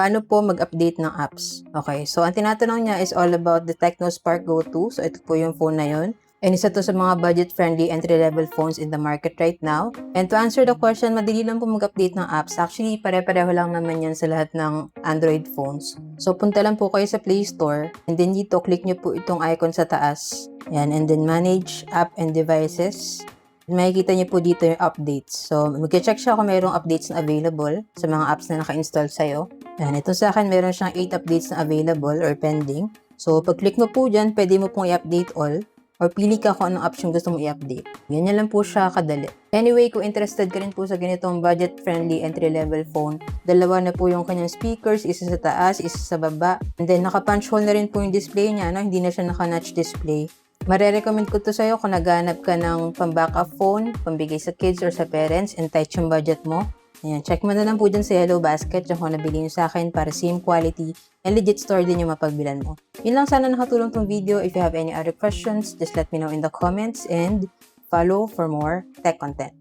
Paano po mag-update ng apps? Okay, so ang tinatanong niya is all about the TechnoSpark Go 2. So ito po yung phone na yun. And isa to sa mga budget-friendly entry-level phones in the market right now. And to answer the question, madali lang po mag-update ng apps. Actually, pare-pareho lang naman yan sa lahat ng Android phones. So punta lang po kayo sa Play Store. And then dito, click nyo po itong icon sa taas. Yan, and then Manage App and Devices. Makikita niyo po dito yung updates. So, mag-check siya kung mayroong updates na available sa mga apps na naka-install sa'yo. Yan, ito sa akin, meron siyang 8 updates na available or pending. So, pag-click mo po dyan, pwede mo pong i-update all or pili ka kung anong apps yung gusto mo i-update. Ganyan lang po siya kadali. Anyway, kung interested ka rin po sa ganitong budget-friendly entry-level phone, dalawa na po yung kanyang speakers, isa sa taas, isa sa baba. And then, naka-punch hole na rin po yung display niya, no? Hindi na siya naka-notch display. Mare-recommend ko to sa'yo kung naghanap ka ng pang-backup phone, pambigay sa kids or sa parents, and tight yung budget mo. Ayan, check mo na lang po dyan sa Yellow Basket yung kung nabili nyo sa akin para same quality and legit store din yung mapagbilan mo. Yun lang, sana nakatulong tong video. If you have any other questions, just let me know in the comments and follow for more tech content.